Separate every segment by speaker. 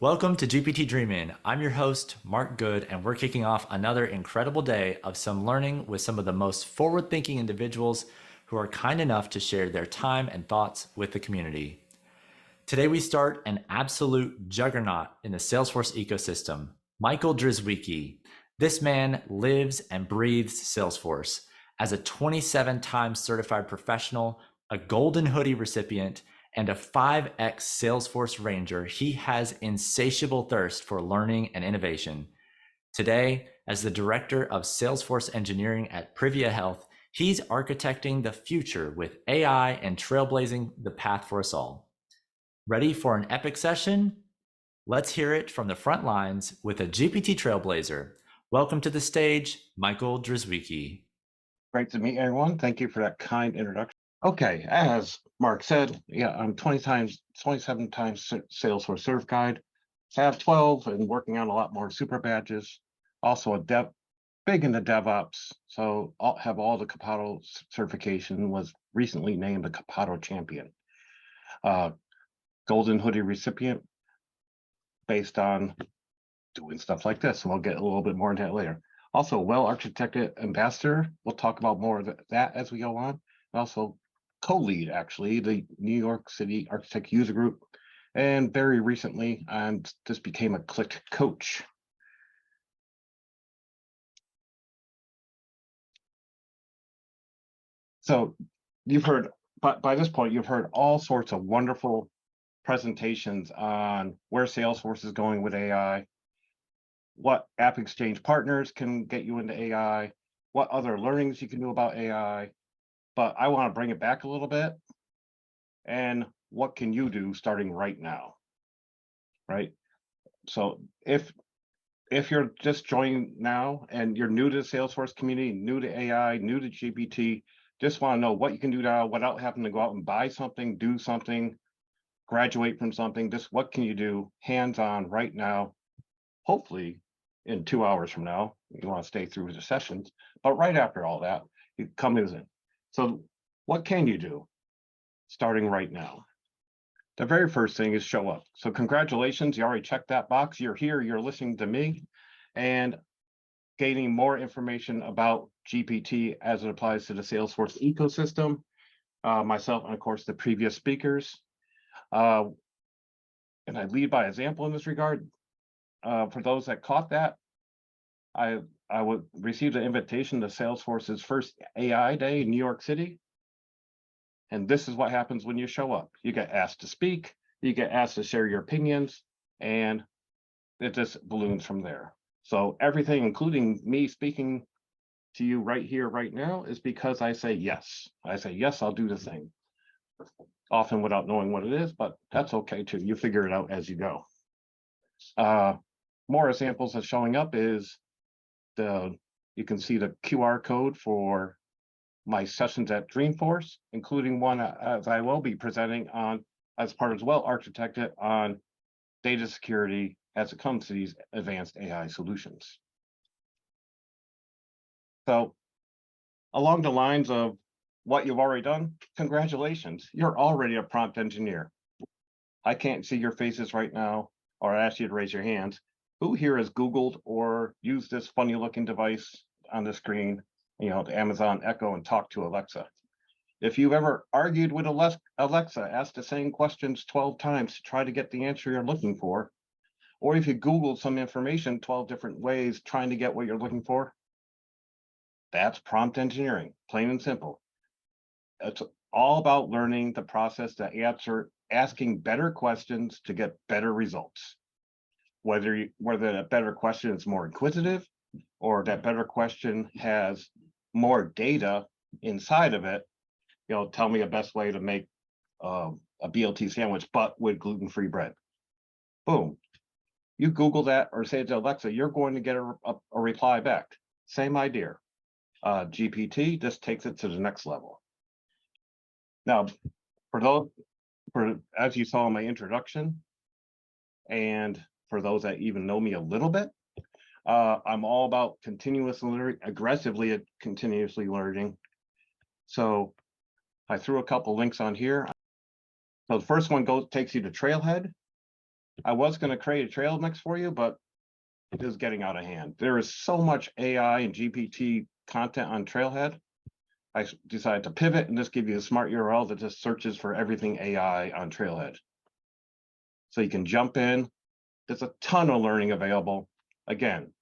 Speaker 1: Welcome to GPT Dreamin'. I'm your host, Mark Good, and we're kicking off another incredible day of some learning with some of the most forward thinking individuals who are kind enough to share their time and thoughts with the community. Today, we start an absolute juggernaut in the Salesforce ecosystem, Michael Drzewiecki. This man lives and breathes Salesforce. As a 27 times certified professional, a golden hoodie recipient, and a 5X Salesforce Ranger, he has insatiable thirst for learning and innovation. Today, as the director of Salesforce engineering at Privia Health, he's architecting the future with AI and trailblazing the path for us all. Ready for an epic session? Let's hear it from the front lines with a GPT trailblazer. Welcome to the stage, Michael Drzewiecki.
Speaker 2: Great to meet everyone. Thank you for that kind introduction. Okay, as Mark said, yeah, I'm 27 times Salesforce certified. Have 12 and working on a lot more super badges. Also big into DevOps. So have all the Capado certification. Was recently named a Capado champion. Golden hoodie recipient based on doing stuff like this. And we'll get a little bit more into that later. Also, well-architected ambassador. We'll talk about more of that as we go on. And also, co-lead, actually, the New York City Architect User Group. And very recently, I just became a Click coach. So you've heard, by this point, you've heard all sorts of wonderful presentations on where Salesforce is going with AI, what App Exchange partners can get you into AI, what other learnings you can do about AI, but I want to bring it back a little bit. And what can you do starting right now, right? So if you're just joining now and you're new to the Salesforce community, new to AI, new to GPT, just want to know what you can do now without having to go out and buy something, do something, graduate from something. Just what can you do hands-on right now, hopefully in 2 hours from now. You want to stay through the sessions, but right after all that, you come in. So what can you do starting right now? The very first thing is show up. So congratulations, you already checked that box. You're here, you're listening to me and gaining more information about GPT as it applies to the Salesforce ecosystem, myself, and of course, the previous speakers. And I lead by example in this regard. For those that caught that, I would receive an invitation to Salesforce's first AI Day in New York City. And this is what happens when you show up. You get asked to speak, you get asked to share your opinions, and it just balloons from there. So everything, including me speaking to you right here, right now, is because I say yes. I say, yes, I'll do the thing. Often without knowing what it is, but that's okay too. You figure it out as you go. More examples of showing up is you can see the QR code for my sessions at Dreamforce, including one as I will be presenting on as part as well architected on data security as it comes to these advanced AI solutions. So along the lines of what you've already done, congratulations, you're already a prompt engineer. I can't see your faces right now, or ask you to raise your hands. Who here has Googled or used this funny looking device on the screen, the Amazon Echo, and talked to Alexa? If you've ever argued with Alexa, asked the same questions 12 times to try to get the answer you're looking for, or if you Googled some information 12 different ways trying to get what you're looking for, that's prompt engineering, plain and simple. It's all about learning the process to answer, asking better questions to get better results. Whether that better question is more inquisitive or that better question has more data inside of it, tell me a best way to make a BLT sandwich, but with gluten-free bread. Boom. You Google that or say to Alexa, you're going to get a reply back. Same idea. GPT just takes it to the next level. Now, as you saw in my introduction, and for those that even know me a little bit, I'm all about continuous learning, aggressively continuously learning. So I threw a couple links on here. So the first one takes you to Trailhead. I was going to create a trail mix for you, but it is getting out of hand. There is so much AI and GPT content on Trailhead. I decided to pivot and just give you a smart URL that just searches for everything AI on Trailhead. So you can jump in. There's a ton of learning available. Again,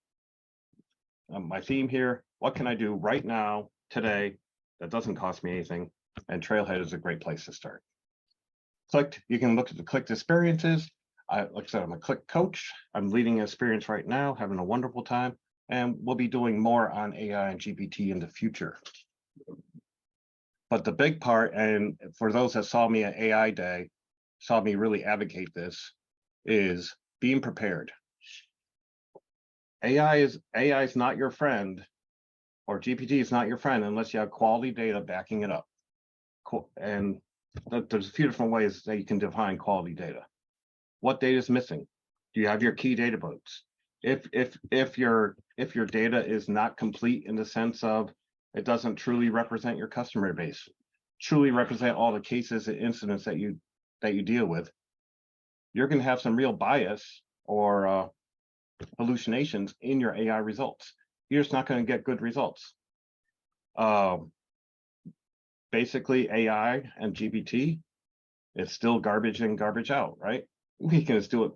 Speaker 2: my theme here, what can I do right now, today, that doesn't cost me anything? And Trailhead is a great place to start. Clicked, you can look at the clicked experiences. Like I said, I'm a click coach. I'm leading an experience right now, having a wonderful time. And we'll be doing more on AI and GPT in the future. But the big part, and for those that saw me at AI Day, saw me really advocate this, is being prepared. AI is not your friend, or GPT is not your friend unless you have quality data backing it up. And there's a few different ways that you can define quality data. What data is missing? Do you have your key data points? If your data is not complete in the sense of it doesn't truly represent your customer base, truly represent all the cases and incidents that you deal with, you're going to have some real bias or hallucinations in your AI results. You're just not going to get good results. Basically, AI and GPT, it's still garbage in, garbage out, right? We can just do it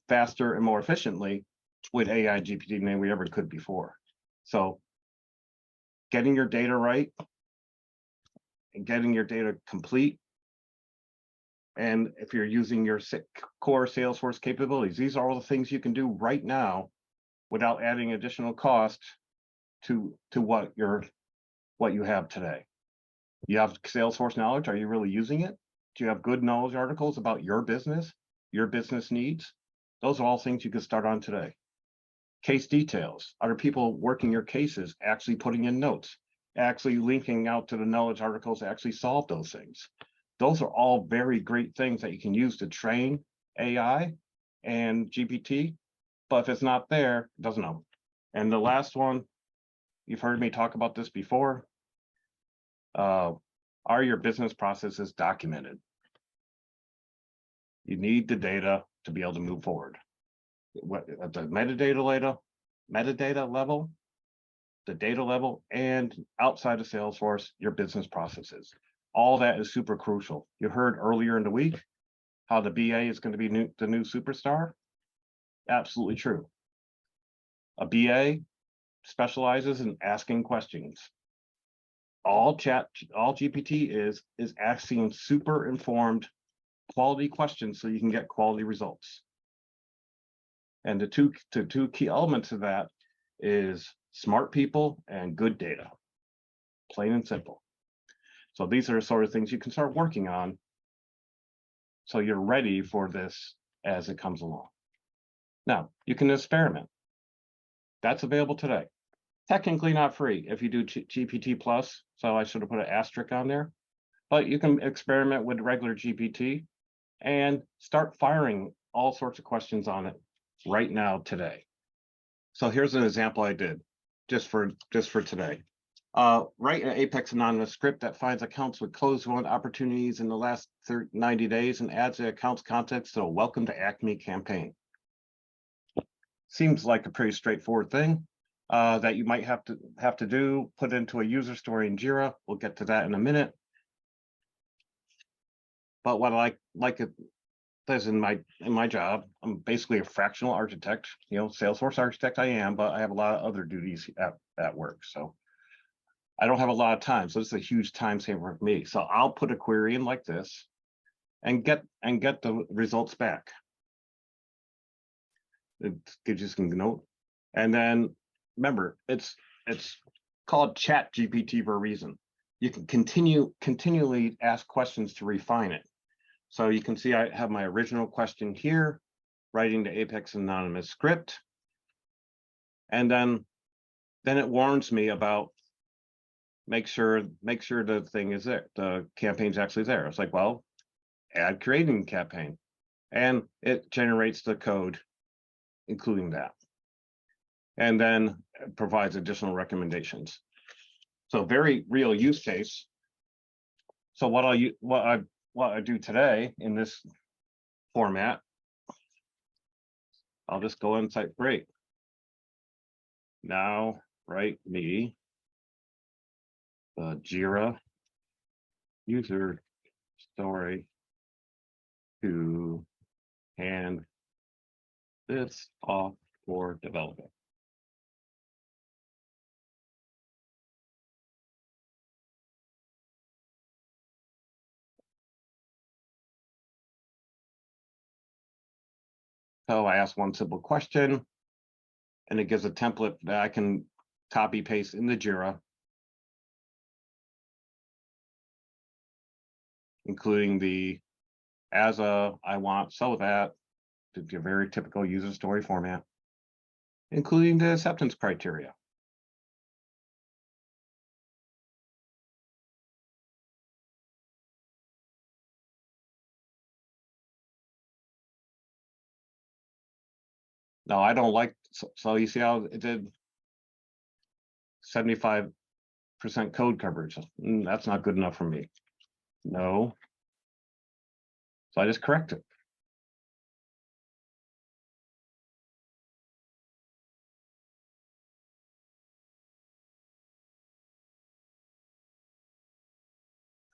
Speaker 2: faster and more efficiently with AI and GPT than we ever could before. So getting your data right and getting your data complete. And if you're using your core Salesforce capabilities, these are all the things you can do right now without adding additional cost to what you have today. You have Salesforce knowledge. Are you really using it? Do you have good knowledge articles about your business needs? Those are all things you can start on today. Case details. Are people working your cases, actually putting in notes, actually linking out to the knowledge articles to actually solve those things? Those are all very great things that you can use to train AI and GPT. But if it's not there, it doesn't know. And the last one, you've heard me talk about this before. Are your business processes documented? You need the data to be able to move forward. At the metadata level, the data level, and outside of Salesforce, your business processes. All that is super crucial. You heard earlier in the week how the BA is going to be the new superstar. Absolutely true. A BA specializes in asking questions. All GPT is asking super informed quality questions so you can get quality results. And the two key elements of that is smart people and good data, plain and simple. So these are the sort of things you can start working on so you're ready for this as it comes along. Now, you can experiment. That's available today. Technically not free if you do GPT Plus, so I should have put an asterisk on there. But you can experiment with regular GPT and start firing all sorts of questions on it right now today. So here's an example I did just for today. Write an Apex Anonymous script that finds accounts with closed-won opportunities in the last 90 days and adds the account's context to a welcome to Acme campaign. Seems like a pretty straightforward thing that you might have to do, put into a user story in Jira. We'll get to that in a minute. But what I like it is in my job, I'm basically a fractional architect, Salesforce architect I am, but I have a lot of other duties at work. So I don't have a lot of time. So this is a huge time saver for me. So I'll put a query in like this and get the results back. It gives you some note. And then remember, it's called Chat GPT for a reason. You can continually ask questions to refine it. So you can see I have my original question here, writing the Apex Anonymous script. And then it warns me about make sure the thing is there, the campaign's actually there. It's like, well, add creating campaign. And it generates the code, including that. And then it provides additional recommendations. So very real use case. So what I do today in this format I'll just go inside. Great. Now write me the Jira user story to hand this off for development. So I ask one simple question, and it gives a template that I can copy paste in the Jira, including the as a I want so that, to be a very typical user story format, including the acceptance criteria. Now I don't like, so you see how it did 75% code coverage. That's not good enough for me. No. So I just correct it.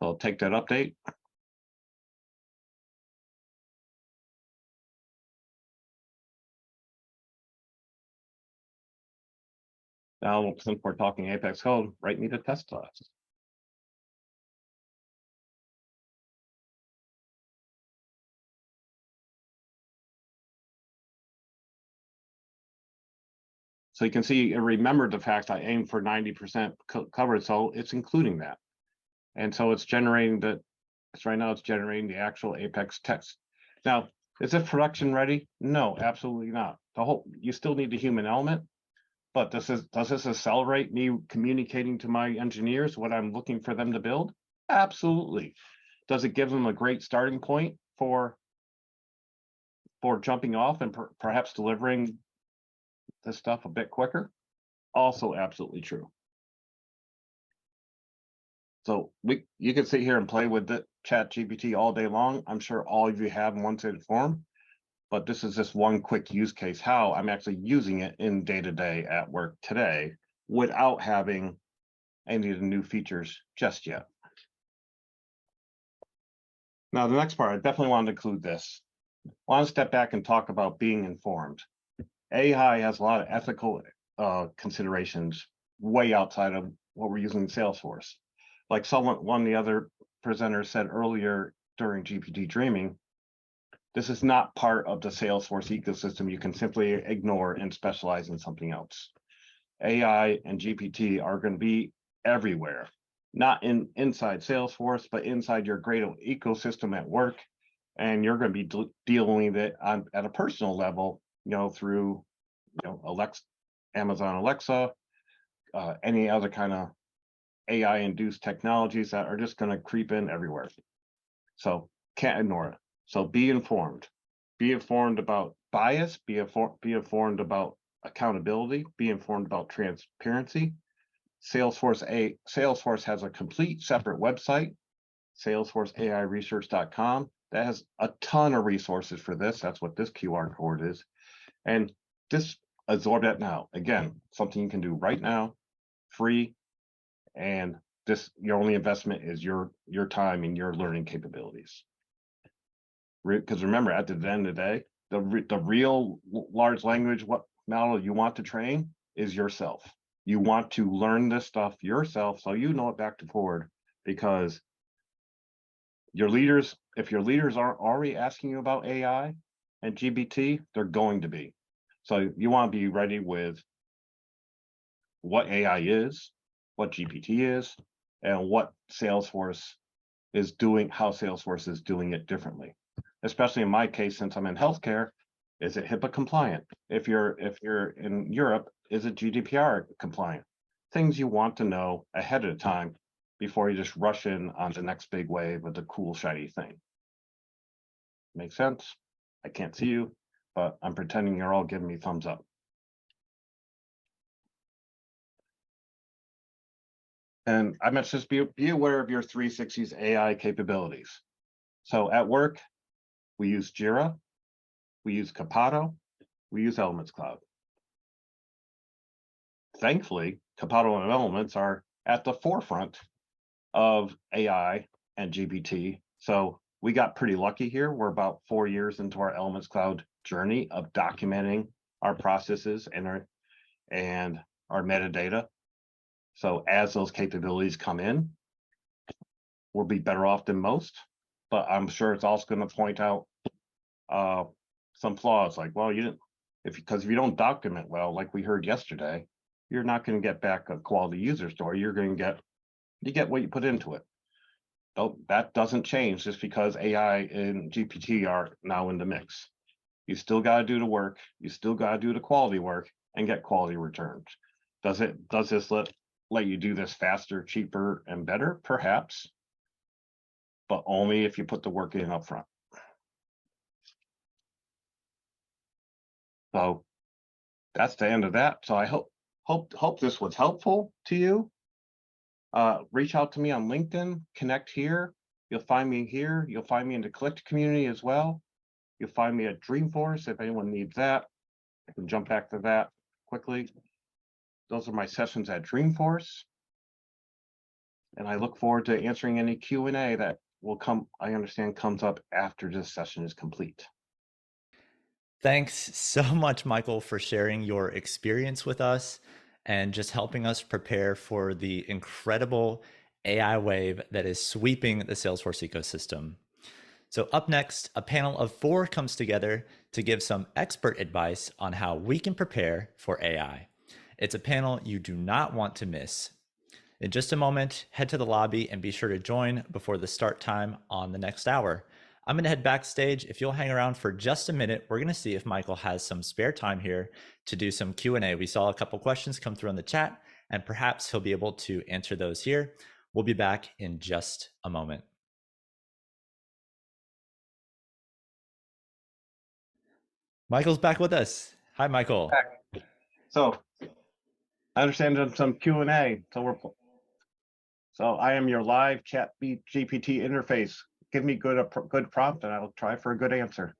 Speaker 2: So I'll take that update. Now, since we're talking Apex code, write me the test class. So you can see it remembered the fact I aimed for 90% coverage, so it's including that. And so it's generating right now it's generating the actual Apex text. Now, is it production ready? No, absolutely not. You still need the human element, but does this accelerate me communicating to my engineers what I'm looking for them to build? Absolutely. Does it give them a great starting point for jumping off and perhaps delivering this stuff a bit quicker? Also absolutely true. So you can sit here and play with the Chat GPT all day long. I'm sure all of you have in one state form, but this is just one quick use case how I'm actually using it in day-to-day at work today without having any of the new features just yet. Now, the next part, I definitely want to include this. I want to step back and talk about being informed. AI has a lot of ethical considerations way outside of what we're using in Salesforce. Like one of the other presenters said earlier during GPT Dreaming, this is not part of the Salesforce ecosystem you can simply ignore and specialize in something else. AI and GPT are going to be everywhere, not inside Salesforce, but inside your greater ecosystem at work. And you're going to be dealing with it at a personal level, through, Alexa, Amazon Alexa, any other kind of AI-induced technologies that are just going to creep in everywhere. So can't ignore it. So be informed. Be informed about bias. Be informed about accountability. Be informed about transparency. Salesforce has a complete separate website, salesforceairesearch.com, that has a ton of resources for this. That's what this QR code is. And just absorb that now. Again, something you can do right now, free, and your only investment is your time and your learning capabilities. Because remember, at the end of the day, the real large language model you want to train is yourself. You want to learn this stuff yourself so you know it back to forward, because if your leaders aren't already asking you about AI and GPT, they're going to be. So you want to be ready with what AI is, what GPT is, and what Salesforce is doing, how Salesforce is doing it differently. Especially in my case, since I'm in healthcare, is it HIPAA compliant? If you're in Europe, is it GDPR compliant? Things you want to know ahead of time before you just rush in on the next big wave with the cool shiny thing. Make sense? I can't see you, but I'm pretending you're all giving me thumbs up. And I mentioned just be aware of your 360's AI capabilities. So at work, we use Jira, we use Capado, we use Elements Cloud. Thankfully, Copilot and Elements are at the forefront of AI and GPT. So we got pretty lucky here. We're about 4 years into our Elements Cloud journey of documenting our processes and our metadata. So as those capabilities come in, we'll be better off than most. But I'm sure it's also going to point out some flaws, like, well, you didn't, because if you don't document well, like we heard yesterday, you're not going to get back a quality user story. You're going to get what you put into it. So that doesn't change just because AI and GPT are now in the mix. You still got to do the work. You still got to do the quality work and get quality returns. Does this let you do this faster, cheaper, and better? Perhaps, but only if you put the work in up front. So that's the end of that. So I hope this was helpful to you. Reach out to me on LinkedIn, connect here. You'll find me here. You'll find me in the Collect community as well. You'll find me at Dreamforce if anyone needs that. I can jump back to that quickly. Those are my sessions at Dreamforce. And I look forward to answering any Q&A that will come, I understand, comes up after this session is complete.
Speaker 1: Thanks so much, Michael, for sharing your experience with us and just helping us prepare for the incredible AI wave that is sweeping the Salesforce ecosystem. So up next, a panel of 4 comes together to give some expert advice on how we can prepare for AI. It's a panel you do not want to miss. In just a moment, head to the lobby and be sure to join before the start time on the next hour. I'm going to head backstage. If you'll hang around for just a minute, we're going to see if Michael has some spare time here to do some Q&A. We saw a couple questions come through on the chat, and perhaps he'll be able to answer those here. We'll be back in just a moment. Michael's back with us. Hi, Michael.
Speaker 2: So I understand there's some Q&A. So I am your live chat GPT interface. Give me good prompt and I'll try for a good answer.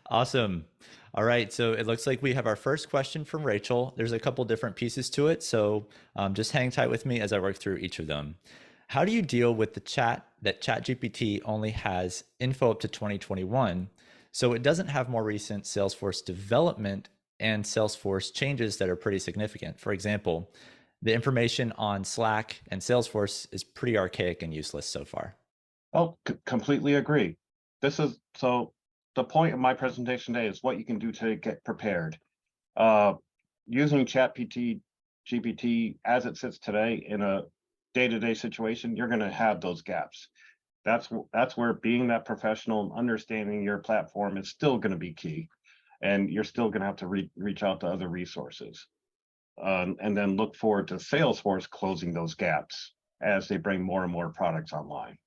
Speaker 1: Awesome. All right. So it looks like we have our first question from Rachel. There's a couple different pieces to it. So just hang tight with me as I work through each of them. How do you deal with the chat that ChatGPT only has info up to 2021? So it doesn't have more recent Salesforce development and Salesforce changes that are pretty significant. For example, the information on Slack and Salesforce is pretty archaic and useless so far.
Speaker 2: Oh, completely agree. So the point of my presentation today is what you can do to get prepared. Using GPT as it sits today in a day-to-day situation, you're going to have those gaps. That's where being that professional and understanding your platform is still going to be key. And you're still going to have to reach out to other resources. And then look forward to Salesforce closing those gaps as they bring more and more products online.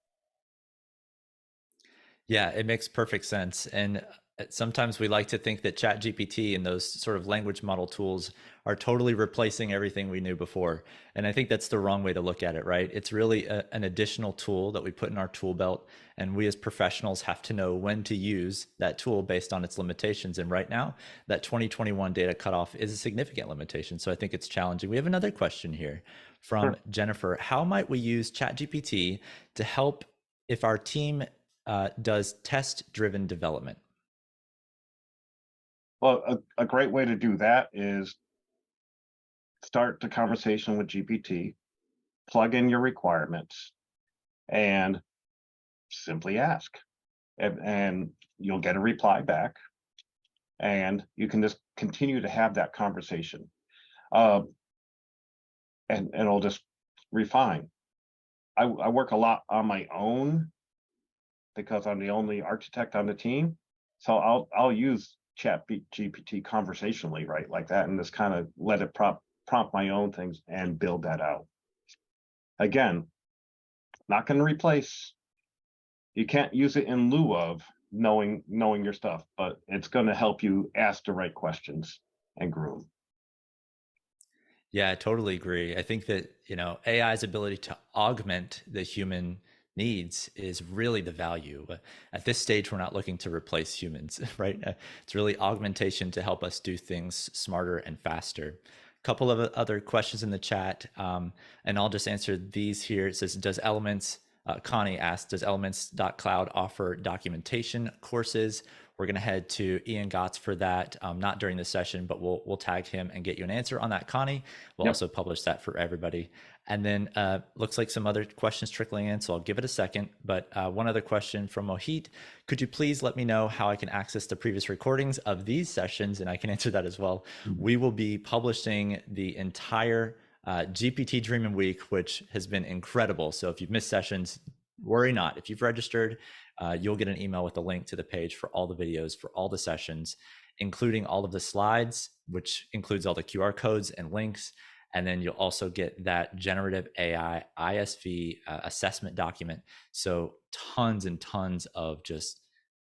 Speaker 1: Yeah, it makes perfect sense. And sometimes we like to think that ChatGPT and those sort of language model tools are totally replacing everything we knew before. And I think that's the wrong way to look at it, right? It's really an additional tool that we put in our tool belt. And we as professionals have to know when to use that tool based on its limitations. And right now, that 2021 data cutoff is a significant limitation. So I think it's challenging. We have another question here from Jennifer. How might we use ChatGPT to help if our team does test-driven development?
Speaker 2: Well, a great way to do that is start the conversation with GPT, plug in your requirements, and simply ask. And you'll get a reply back. And you can just continue to have that conversation. And it'll just refine. I work a lot on my own because I'm the only architect on the team. So I'll use GPT conversationally, right, like that, and just kind of let it prompt my own things and build that out. Again, not going to replace. You can't use it in lieu of knowing your stuff, but it's going to help you ask the right questions and groom.
Speaker 1: Yeah, I totally agree. I think that, AI's ability to augment the human needs is really the value. At this stage, we're not looking to replace humans, right? It's really augmentation to help us do things smarter and faster. A couple of other questions in the chat, and I'll just answer these here. It says, does Elements, Connie asked, does Elements.cloud offer documentation courses? We're going to head to Ian Gotts for that, not during this session, but we'll tag him and get you an answer on that, Connie. We'll
Speaker 2: Yep.
Speaker 1: also publish that for everybody. And then looks like some other questions trickling in, so I'll give it a second. But one other question from Mohit. Could you please let me know how I can access the previous recordings of these sessions? And I can answer that as well. We will be publishing the entire GPT Dreaming Week, which has been incredible. So if you've missed sessions, worry not. If you've registered, you'll get an email with a link to the page for all the videos, for all the sessions, including all of the slides, which includes all the QR codes and links. And then you'll also get that generative AI ISV assessment document. So tons and tons of just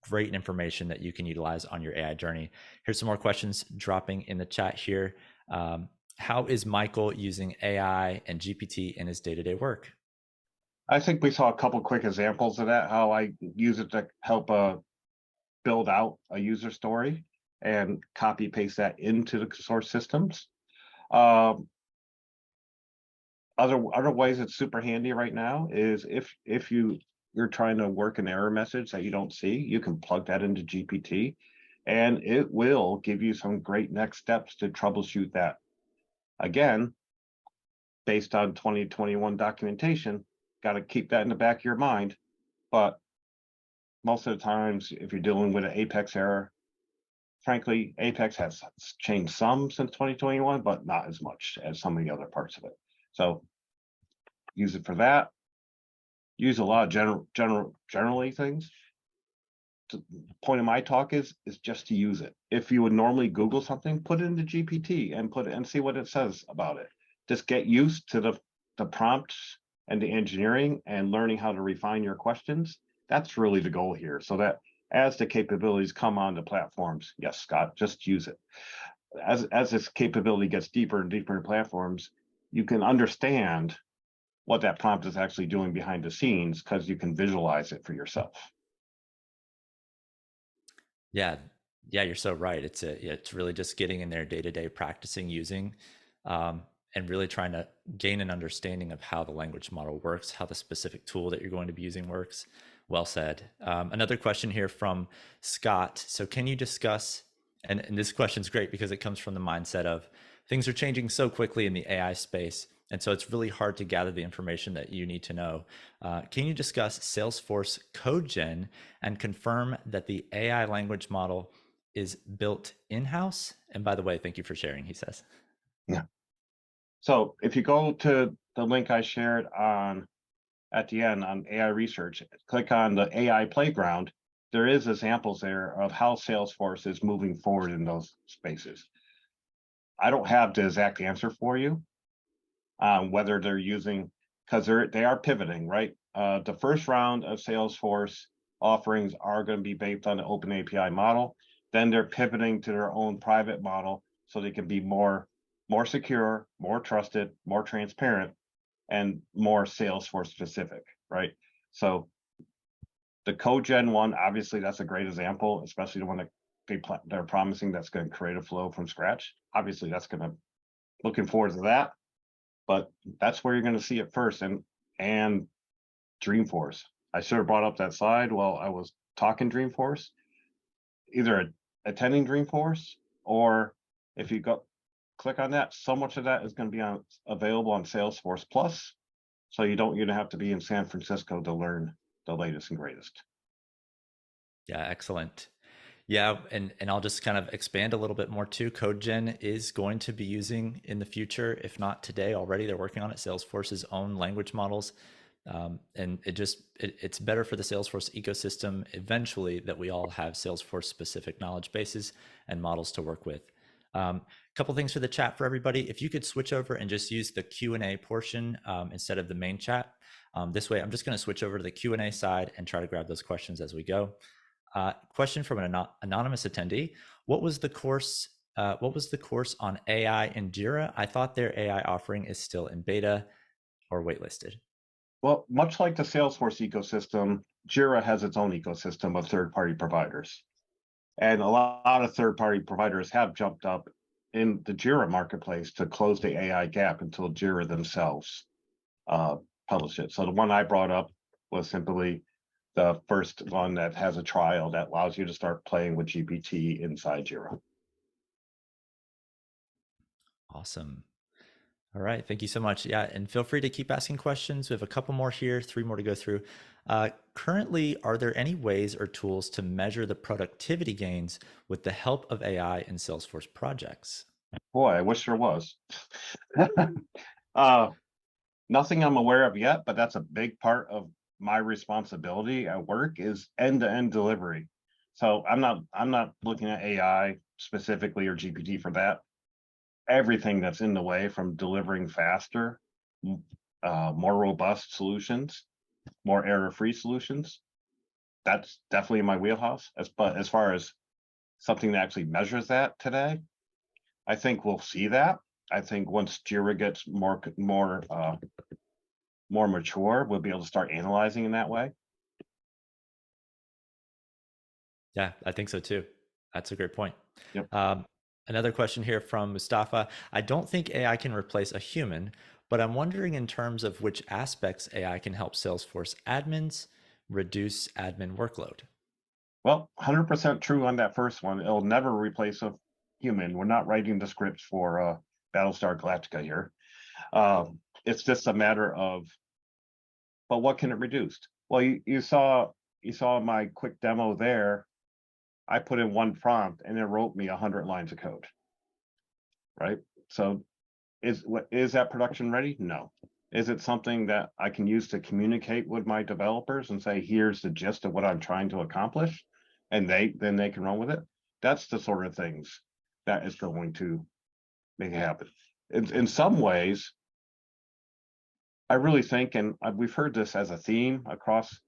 Speaker 1: great information that you can utilize on your AI journey. Here's some more questions dropping in the chat here. How is Michael using AI and GPT in his day-to-day work?
Speaker 2: I think we saw a couple quick examples of that, how I use it to help build out a user story and copy paste that into the source systems. Um, other ways it's super handy right now is if you're trying to work an error message that you don't see, you can plug that into GPT and it will give you some great next steps to troubleshoot that. Again, based on 2021 documentation, got to keep that in the back of your mind. But most of the times, if you're dealing with an Apex error, frankly, Apex has changed some since 2021, but not as much as some of the other parts of it. So use it for that. Use a lot of generally things. The point of my talk is just to use it. If you would normally Google something, put it into GPT and put it and see what it says about it. Just get used to the prompts and the engineering and learning how to refine your questions. That's really the goal here. So that as the capabilities come on the platforms, yes, Scott, just use it. As this capability gets deeper and deeper in platforms, you can understand what that prompt is actually doing behind the scenes because you can visualize it for yourself.
Speaker 1: Yeah, yeah, you're so right. It's really just getting in there day to day, practicing using, and really trying to gain an understanding of how the language model works, how the specific tool that you're going to be using works. Well said. Another question here from Scott. So, can you discuss? And this question is great because it comes from the mindset of things are changing so quickly in the AI space. And so it's really hard to gather the information that you need to know. Can you discuss Salesforce Code Gen and confirm that the AI language model is built in-house? And by the way, thank you for sharing, he says.
Speaker 2: Yeah. So if you go to the link I shared on at the end on AI research, click on the AI playground. There is examples there of how Salesforce is moving forward in those spaces. I don't have the exact answer for you on whether they're using, because they are pivoting, right? The first round of Salesforce offerings are going to be based on the open API model. Then they're pivoting to their own private model so they can be more secure, more trusted, more transparent, and more Salesforce specific, right? So the CodeGen one, obviously, that's a great example, especially the one that they're promising that's going to create a flow from scratch. Obviously, that's going to looking forward to that, but that's where you're going to see it first. And Dreamforce, I should have brought up that slide while I was talking Dreamforce. Either attending Dreamforce or if you go click on that, so much of that is going to be available on Salesforce Plus. So you don't even have to be in San Francisco to learn the latest and greatest.
Speaker 1: Yeah, excellent. Yeah, and I'll just kind of expand a little bit more too. CodeGen is going to be using in the future, if not today already, they're working on it, Salesforce's own language models. And it's better for the Salesforce ecosystem eventually that we all have Salesforce specific knowledge bases and models to work with. A couple things for the chat for everybody. If you could switch over and just use the Q&A portion instead of the main chat. This way, I'm just going to switch over to the Q&A side and try to grab those questions as we go. Question from an anonymous attendee. What was the course on AI in Jira? I thought their AI offering is still in beta or waitlisted.
Speaker 2: Well, much like the Salesforce ecosystem, Jira has its own ecosystem of third-party providers. And a lot of third-party providers have jumped up in the Jira marketplace to close the AI gap until Jira themselves uh, publish it. So the one I brought up was simply the first one that has a trial that allows you to start playing with GPT inside Jira.
Speaker 1: Awesome. All right. Thank you so much. Yeah. And feel free to keep asking questions. We have a couple more here, three more to go through. Currently, are there any ways or tools to measure the productivity gains with the help of AI in Salesforce projects?
Speaker 2: Boy, I wish there was. uh, Nothing I'm aware of yet, but that's a big part of my responsibility at work is end-to-end delivery. So I'm not looking at AI specifically or GPT for that. Everything that's in the way from delivering faster, more robust solutions, more error-free solutions. That's definitely in my wheelhouse. But as far as something that actually measures that today, I think we'll see that. I think once Jira gets more mature, we'll be able to start analyzing in that way.
Speaker 1: Yeah, I think so too. That's a great point.
Speaker 2: Yep.
Speaker 1: Another question here from Mustafa. I don't think AI can replace a human, but I'm wondering in terms of which aspects AI can help Salesforce admins reduce admin workload.
Speaker 2: Well, 100% true on that first one. It'll never replace a human. We're not writing the scripts for Battlestar Galactica here. It's just a matter of, but what can it reduce? Well, you saw my quick demo there. I put in one prompt and it wrote me 100 lines of code. Right. So is that production ready? No. Is it something that I can use to communicate with my developers and say, here's the gist of what I'm trying to accomplish, and then they can run with it? That's the sort of things that is going to make it happen. In some ways, I really think, and we've heard this as a theme across,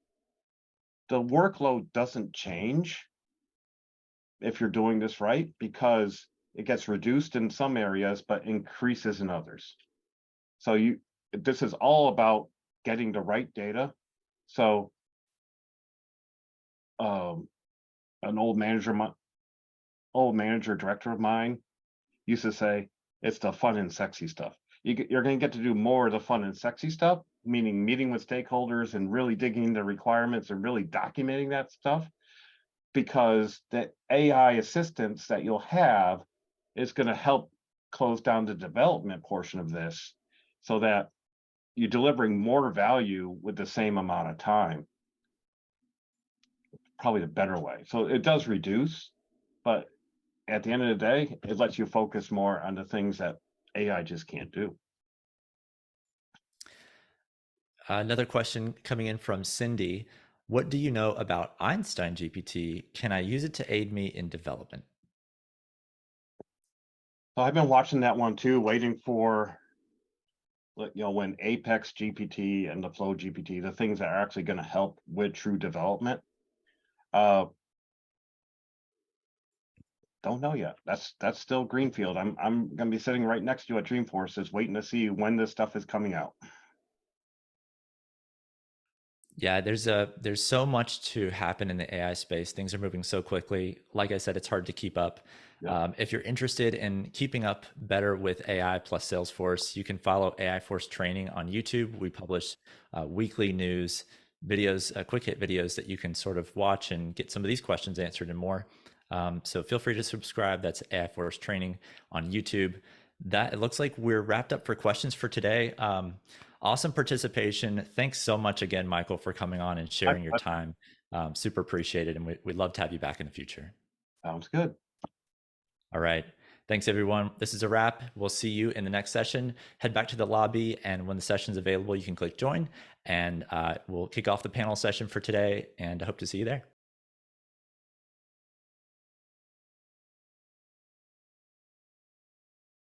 Speaker 2: the workload doesn't change if you're doing this right, because it gets reduced in some areas but increases in others. So this is all about getting the right data. So an old manager director of mine used to say, it's the fun and sexy stuff. You're going to get to do more of the fun and sexy stuff, meaning meeting with stakeholders and really digging into requirements and really documenting that stuff, because the AI assistance that you'll have is going to help close down the development portion of this so that you're delivering more value with the same amount of time. Probably the better way. So it does reduce, but at the end of the day, it lets you focus more on the things that AI just can't do.
Speaker 1: Another question coming in from Cindy. What do you know about Einstein GPT? Can I use it to aid me in development?
Speaker 2: So I've been watching that one too, waiting for when Apex GPT and the Flow GPT, the things that are actually going to help with true development. Don't know yet. That's still greenfield. I'm going to be sitting right next to you at Dreamforce, waiting to see when this stuff is coming out.
Speaker 1: Yeah, there's so much to happen in the AI space. Things are moving so quickly. Like I said, it's hard to keep up.
Speaker 2: Yep.
Speaker 1: If you're interested in keeping up better with AI plus Salesforce, you can follow AI Force Training on YouTube. We publish weekly news videos, quick hit videos that you can sort of watch and get some of these questions answered and more. So feel free to subscribe. That's AI Force Training on YouTube. That it looks like we're wrapped up for questions for today. Awesome participation. Thanks so much again, Michael, for coming on and sharing your time. Super appreciated, and we'd love to have you back in the future.
Speaker 2: Sounds good.
Speaker 1: All right. Thanks, everyone. This is a wrap. We'll see you in the next session. Head back to the lobby, and when the session's available, you can click join, and we'll kick off the panel session for today, and I hope to see you there.